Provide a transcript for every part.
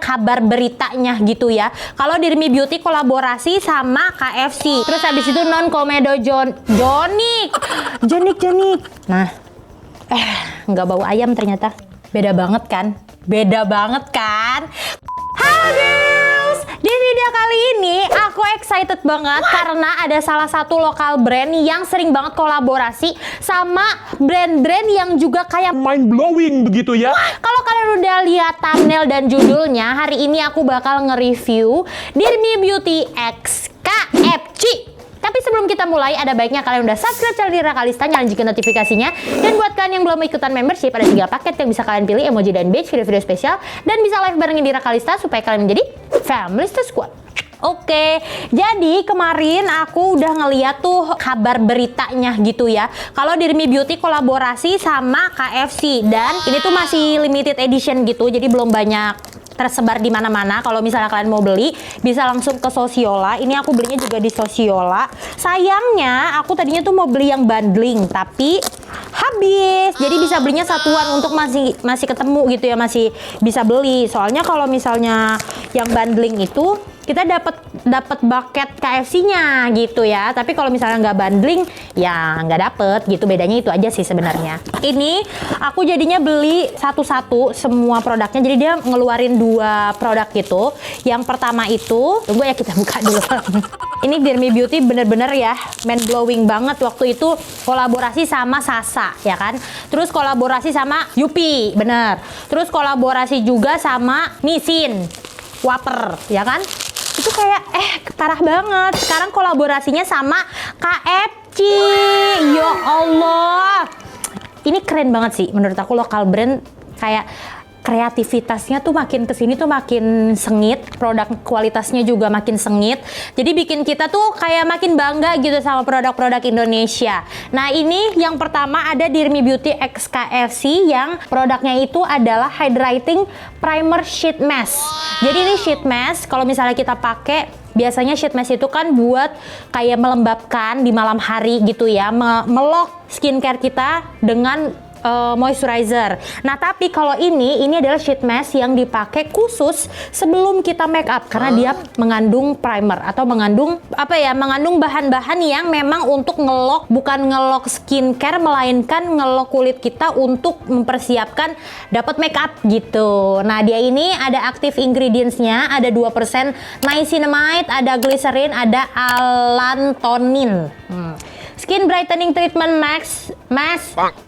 kabar beritanya gitu ya. Kalau Dirmi Beauty kolaborasi sama KFC. Terus habis itu non komedo Jonik. Nah, nggak bau ayam ternyata. Beda banget kan? Halo girls, di video kali ini aku excited banget karena ada salah satu lokal brand yang sering banget kolaborasi sama brand-brand yang juga kayak mind blowing begitu ya. Kalau kalian udah lihat thumbnail dan judulnya, hari ini aku bakal nge-review Dirmi Beauty X KFC. Tapi sebelum kita mulai, ada baiknya kalian udah subscribe channel Dira Kalista, nyalain juga notifikasinya. Dan buat kalian yang belum ikutan membership, ada 3 paket yang bisa kalian pilih, emoji dan badge, video-video spesial, dan bisa live barengin Dira Kalista supaya kalian menjadi family squad. Oke, jadi kemarin aku udah ngeliat tuh kabar beritanya gitu ya. Kalau Dirmi Beauty kolaborasi sama KFC, dan ini tuh masih limited edition gitu, jadi belum banyak tersebar di mana-mana. Kalau misalnya kalian mau beli, bisa langsung ke Sosiola. Ini aku belinya juga di Sosiola. Sayangnya, aku tadinya tuh mau beli yang bundling, tapi habis. Jadi bisa belinya satuan untuk masih ketemu gitu ya, masih bisa beli. Soalnya kalau misalnya yang bundling itu kita dapat bucket KFC-nya gitu ya. Tapi kalau misalnya nggak bundling, ya nggak dapet gitu. Bedanya itu aja sih sebenarnya. Ini aku jadinya beli satu-satu semua produknya. Jadi dia ngeluarin 2 produk gitu. Yang pertama itu, tunggu ya kita buka dulu. Ini Dirmi Beauty bener-bener ya mind blowing banget. Waktu itu kolaborasi sama Sasa ya kan. Terus kolaborasi sama Yupi, bener. Terus kolaborasi juga sama Nissin Whopper ya kan. Itu kayak parah banget. Sekarang kolaborasinya sama KFC. Ya Allah. Ini keren banget sih menurut aku, lokal brand kayak kreativitasnya tuh makin kesini tuh makin sengit, produk kualitasnya juga makin sengit. Jadi bikin kita tuh kayak makin bangga gitu sama produk-produk Indonesia. Nah ini yang pertama ada Dirmi Beauty X KFC yang produknya itu adalah Hydrating Primer Sheet Mask. Jadi ini sheet mask, kalau misalnya kita pakai, biasanya sheet mask itu kan buat kayak melembabkan di malam hari gitu ya, melock skincare kita dengan moisturizer. Nah tapi kalau ini adalah sheet mask yang dipakai khusus sebelum kita make up, karena dia mengandung primer atau mengandung bahan-bahan yang memang untuk ngelock, bukan ngelock skincare melainkan ngelock kulit kita untuk mempersiapkan dapat make up gitu. Nah dia ini ada active ingredients-nya, ada 2% niacinamide, ada glycerin, ada allantonin. Skin brightening treatment mask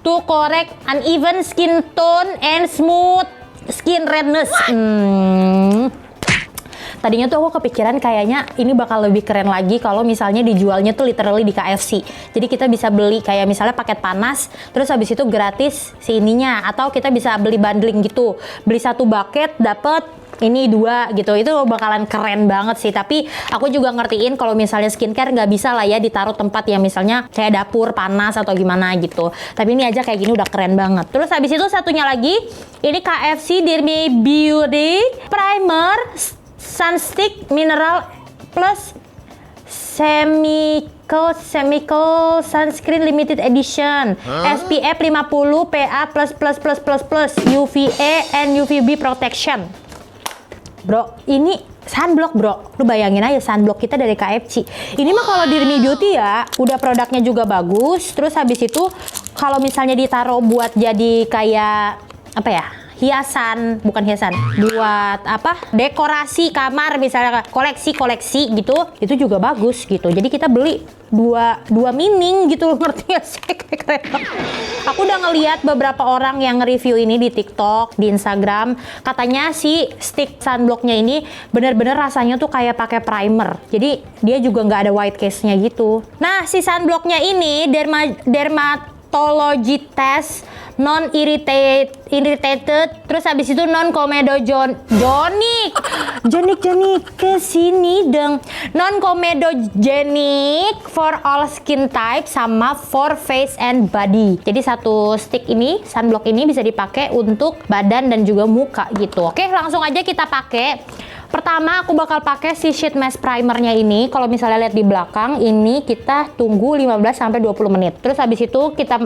to correct uneven skin tone and smooth skin redness. Tadinya tuh aku kepikiran kayaknya ini bakal lebih keren lagi kalau misalnya dijualnya tuh literally di KFC. Jadi kita bisa beli kayak misalnya paket panas, terus habis itu gratis si ininya, atau kita bisa beli bundling gitu. Beli 1 bucket dapet ini 2 gitu. Itu bakalan keren banget sih. Tapi aku juga ngertiin kalau misalnya skincare nggak bisa lah ya ditaruh tempat yang misalnya kayak dapur panas atau gimana gitu. Tapi ini aja kayak gini udah keren banget. Terus habis itu satunya lagi, ini KFC Dirmi Beauty Primer Sunstick Mineral Plus Chemical Sunscreen Limited Edition, SPF 50 PA+++++, UVA and UVB Protection. Bro, ini sunblock bro. Lu bayangin aja sunblock kita dari KFC. Ini mah kalau Dirmi Beauty ya, udah produknya juga bagus. Terus habis itu kalau misalnya ditaruh buat jadi kayak apa ya? Hiasan, bukan hiasan, buat dekorasi kamar misalnya, koleksi gitu, itu juga bagus gitu. Jadi kita beli dua meaning gitu, ngerti gak sih? Aku udah ngeliat beberapa orang yang nge-review ini di TikTok, di Instagram, katanya si stick sunblocknya ini bener-bener rasanya tuh kayak pakai primer. Jadi dia juga nggak ada white case-nya gitu. Nah si sunblocknya ini dermatology test non irritated, terus habis itu non comedogenic kesini dong, non comedogenic for all skin type sama for face and body. Jadi satu stick ini, sunblock ini bisa dipakai untuk badan dan juga muka gitu. Oke, langsung aja kita pakai. Pertama aku bakal pakai si sheet mask primernya ini. Kalau misalnya lihat di belakang ini kita tunggu 15-20 menit. Terus habis itu kita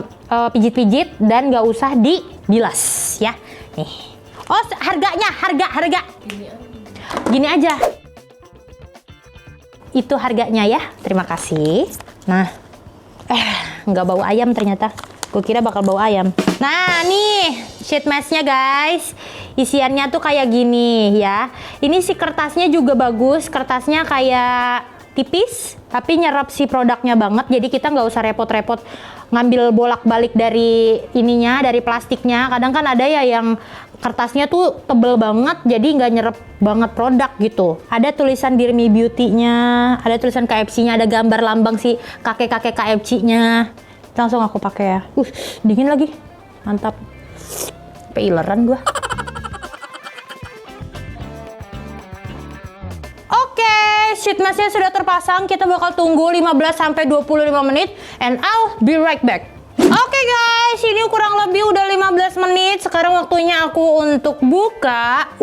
pijit-pijit dan gak usah dibilas ya. Nih. Oh, harganya, harga. Gini aja. Itu harganya ya. Terima kasih. Nah, nggak bau ayam ternyata. Gue kira bakal bau ayam. Nah, nih sheet mask-nya guys. Isiannya tuh kayak gini ya. Ini si kertasnya juga bagus. Kertasnya kayak tipis, tapi nyerap si produknya banget. Jadi kita nggak usah repot-repot ngambil bolak-balik dari ininya, dari plastiknya. Kadang kan ada ya yang kertasnya tuh tebel banget, jadi nggak nyerap banget produk gitu. Ada tulisan Dear Me Beauty-nya, ada tulisan KFC-nya, ada gambar lambang si kakek-kakek KFC-nya. Langsung aku pakai ya. Dingin lagi. Mantap. Peileran gua. Oke, sheet mask-nya sudah terpasang. Kita bakal tunggu 15-25 menit and I'll be right back. Oke guys, ini kurang lebih udah 15 menit. Sekarang waktunya aku untuk buka.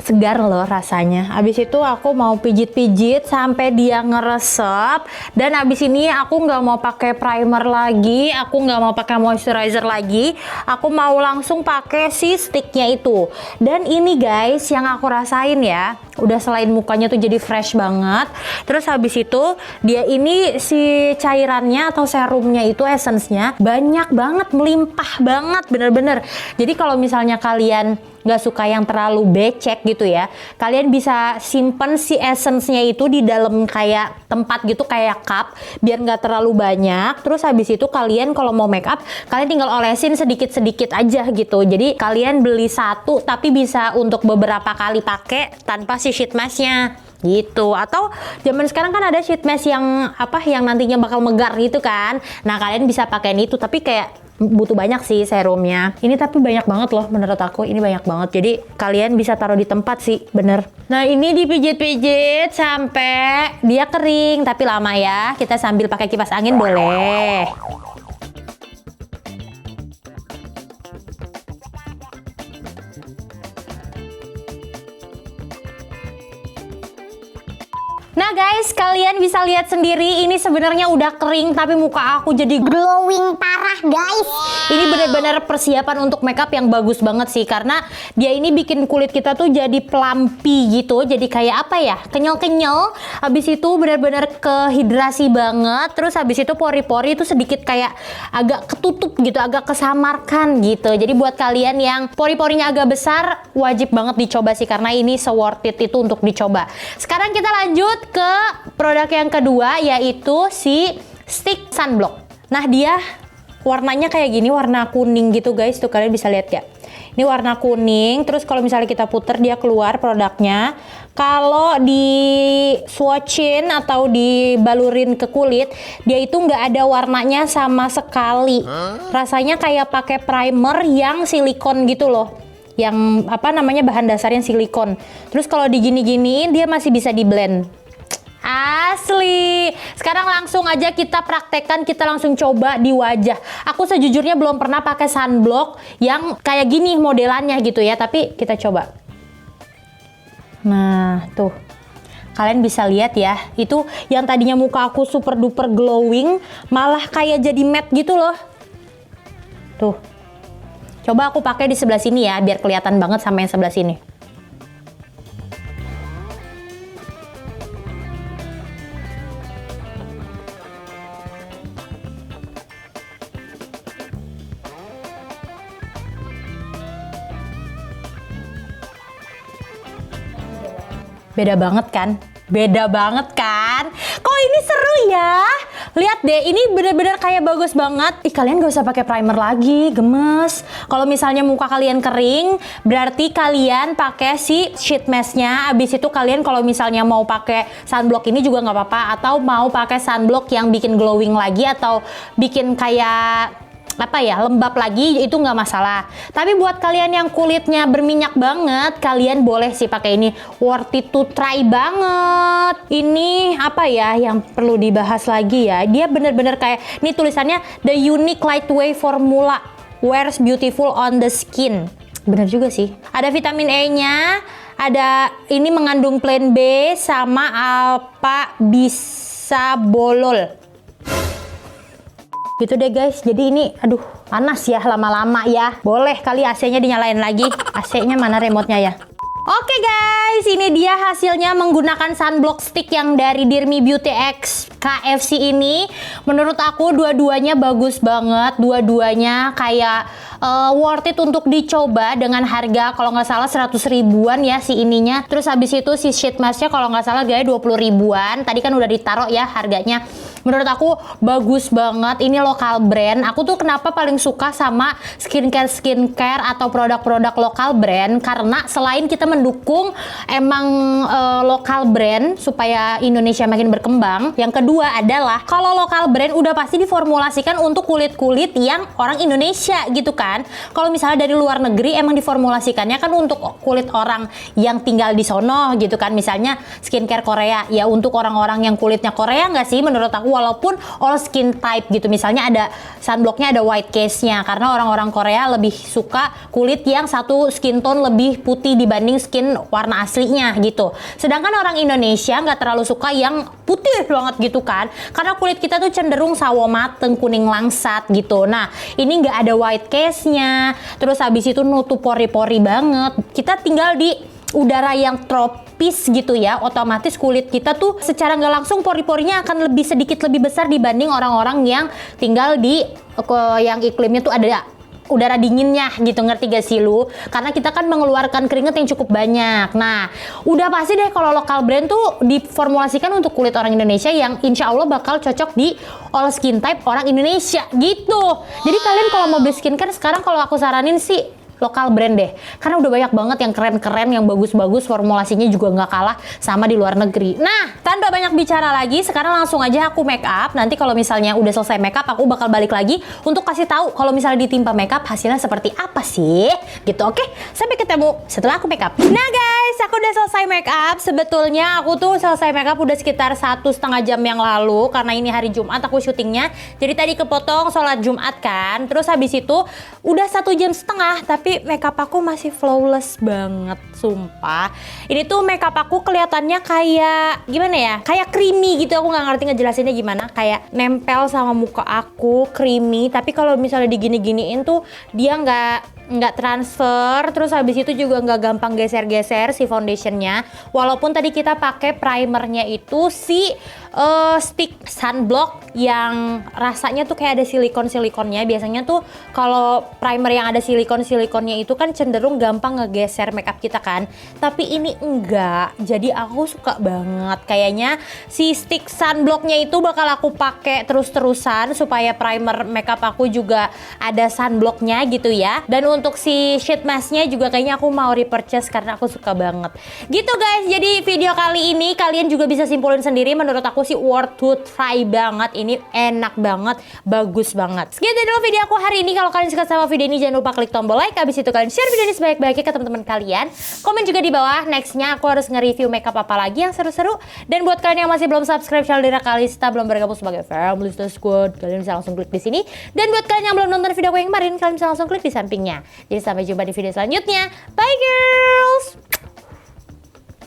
Segar loh rasanya. Abis itu aku mau pijit-pijit sampai dia ngeresep. Dan abis ini aku nggak mau pakai primer lagi, aku nggak mau pakai moisturizer lagi. Aku mau langsung pakai si sticknya itu. Dan ini guys, yang aku rasain ya, udah selain mukanya tuh jadi fresh banget. Terus habis itu dia ini si cairannya atau serumnya itu, essence-nya banyak banget, melimpah banget, bener-bener. Jadi kalau misalnya kalian nggak suka yang terlalu becek gitu ya, kalian bisa simpen si essence-nya itu di dalam kayak tempat gitu, kayak cup, biar nggak terlalu banyak. Terus habis itu kalian kalau mau make up, kalian tinggal olesin sedikit-sedikit aja gitu. Jadi kalian beli satu tapi bisa untuk beberapa kali pakai tanpa si sheet mask-nya gitu. Atau zaman sekarang kan ada sheet mask yang apa, yang nantinya bakal megar gitu kan. Nah kalian bisa pakai itu, tapi kayak butuh banyak sih serumnya. Ini tapi banyak banget loh, menurut aku ini banyak banget. Jadi kalian bisa taruh di tempat sih, bener. Nah ini dipijit-pijit sampai dia kering, tapi lama ya. Kita sambil pakai kipas angin boleh. Nah guys, kalian bisa lihat sendiri, ini sebenarnya udah kering tapi muka aku jadi glowing parah guys. Ini benar-benar persiapan untuk makeup yang bagus banget sih, karena dia ini bikin kulit kita tuh jadi plumpy gitu, jadi kayak apa ya, kenyal-kenyal. Habis itu benar-benar kehidrasi banget. Terus habis itu pori-pori itu sedikit kayak agak ketutup gitu, agak kesamarkan gitu. Jadi buat kalian yang pori-porinya agak besar, wajib banget dicoba sih, karena ini worth it itu untuk dicoba. Sekarang kita lanjut ke produk yang kedua, yaitu si stick sunblock. Nah dia warnanya kayak gini, warna kuning gitu guys, tuh kalian bisa lihat ya. Ini warna kuning, terus kalau misalnya kita puter dia keluar produknya. Kalau di swatchin atau dibalurin ke kulit, dia itu nggak ada warnanya sama sekali. Rasanya kayak pakai primer yang silikon gitu loh. Yang apa namanya, bahan dasarnya silikon. Terus kalau digini-giniin dia masih bisa di blend. Asli. Sekarang langsung aja kita praktekkan, kita langsung coba di wajah. Aku sejujurnya belum pernah pakai sunblock yang kayak gini modelannya gitu ya, tapi kita coba. Nah, tuh. Kalian bisa lihat ya, itu yang tadinya muka aku super duper glowing, malah kayak jadi matte gitu loh. Tuh. Coba aku pakai di sebelah sini ya, biar kelihatan banget sama yang sebelah sini. Beda banget kan? Beda banget kan? Kok ini seru ya? Lihat deh, ini bener-bener kayak bagus banget. Ih, kalian gak usah pakai primer lagi, gemes. Kalau misalnya muka kalian kering, berarti kalian pakai si sheet mask-nya. Abis itu kalian kalau misalnya mau pakai sunblock ini juga nggak apa-apa. Atau mau pakai sunblock yang bikin glowing lagi atau bikin kayak apa ya, lembab lagi, itu nggak masalah. Tapi buat kalian yang kulitnya berminyak banget, kalian boleh sih pakai ini, worth it to try banget. Ini apa ya yang perlu dibahas lagi ya, dia bener-bener kayak, ini tulisannya the unique lightweight formula wears beautiful on the skin. Bener juga sih. Ada vitamin E nya, ada ini mengandung plan B sama alpha bisabolol. Gitu deh guys, jadi ini aduh panas ya lama-lama ya. Boleh kali AC-nya dinyalain lagi. AC-nya mana remote-nya ya? Oke guys, ini dia hasilnya menggunakan sunblock stick yang dari Dirmi Beauty X KFC ini. Menurut aku dua-duanya bagus banget, dua-duanya kayak worth it untuk dicoba dengan harga kalau nggak salah 100 ribuan ya si ininya. Terus habis itu si sheet masknya kalau nggak salah gaya 20 ribuan. Tadi kan udah ditaruh ya harganya. Menurut aku bagus banget, ini lokal brand. Aku tuh kenapa paling suka sama skincare atau produk-produk lokal brand, karena selain kita mendukung emang lokal brand supaya Indonesia makin berkembang, yang kedua adalah kalau lokal brand udah pasti diformulasikan untuk kulit-kulit yang orang Indonesia gitu kan. Kalau misalnya dari luar negeri emang diformulasikannya kan untuk kulit orang yang tinggal di sono gitu kan. Misalnya skincare Korea ya untuk orang-orang yang kulitnya Korea nggak sih menurut aku, walaupun all skin type gitu. Misalnya ada sunblocknya ada white case-nya karena orang-orang Korea lebih suka kulit yang satu skin tone lebih putih dibanding skin warna aslinya gitu. Sedangkan orang Indonesia nggak terlalu suka yang putih banget gitu kan, karena kulit kita tuh cenderung sawo mateng, kuning langsat gitu. Nah ini nggak ada white case-nya, terus habis itu nutup pori-pori banget. Kita tinggal di udara yang tropis gitu ya, otomatis kulit kita tuh secara nggak langsung pori-porinya akan lebih sedikit lebih besar dibanding orang-orang yang tinggal di yang iklimnya tuh ada udara dinginnya gitu, ngerti gak sih lu? Karena kita kan mengeluarkan keringat yang cukup banyak. Nah, udah pasti deh kalau lokal brand tuh diformulasikan untuk kulit orang Indonesia yang insya Allah bakal cocok di all skin type orang Indonesia gitu. Jadi kalian kalau mau beli skincare sekarang kalau aku saranin sih lokal brand deh, karena udah banyak banget yang keren-keren, yang bagus-bagus, formulasinya juga nggak kalah sama di luar negeri. Nah, tanpa banyak bicara lagi, sekarang langsung aja aku make up. Nanti kalau misalnya udah selesai make up, aku bakal balik lagi untuk kasih tahu kalau misalnya ditimpa make up hasilnya seperti apa sih, gitu. Oke, sampai ketemu setelah aku make up. Nah guys, aku udah selesai make up. Sebetulnya aku tuh selesai make up udah sekitar 1,5 jam yang lalu, karena ini hari Jumat aku syutingnya. Jadi tadi kepotong sholat Jumat kan, terus habis itu udah 1,5 jam, tapi makeup aku masih flawless banget, sumpah. Ini tuh makeup aku kelihatannya kayak gimana ya? Kayak creamy gitu, aku nggak ngerti ngejelasinnya gimana. Kayak nempel sama muka aku, creamy. Tapi kalau misalnya digini-giniin tuh dia nggak transfer. Terus habis itu juga nggak gampang geser-geser si foundationnya. Walaupun tadi kita pakai primernya itu si stick sunblock yang rasanya tuh kayak ada silikon-silikonnya. Biasanya tuh kalau primer yang ada silikon-silikonnya itu kan cenderung gampang ngegeser makeup kita kan. Tapi ini enggak. Jadi aku suka banget. Kayaknya si stick sunblocknya itu bakal aku pakai terus-terusan supaya primer makeup aku juga ada sunblocknya gitu ya. Dan untuk si sheet masknya juga kayaknya aku mau repurchase karena aku suka banget. Gitu guys. Jadi video kali ini kalian juga bisa simpulin sendiri. Menurut aku sih worth to try banget. Ini enak banget, bagus banget. Segitu dulu video aku hari ini. Kalau kalian suka sama video ini jangan lupa klik tombol like. Habis itu kalian share video ini sebaik-baiknya ke teman-teman kalian. Komen juga di bawah nextnya aku harus nge-review makeup apa lagi yang seru-seru. Dan buat kalian yang masih belum subscribe channel Dira Kalista, belum bergabung sebagai Family Squad, kalian bisa langsung klik di sini. Dan buat kalian yang belum nonton video aku yang kemarin, kalian bisa langsung klik di sampingnya. Jadi sampai jumpa di video selanjutnya. Bye girls.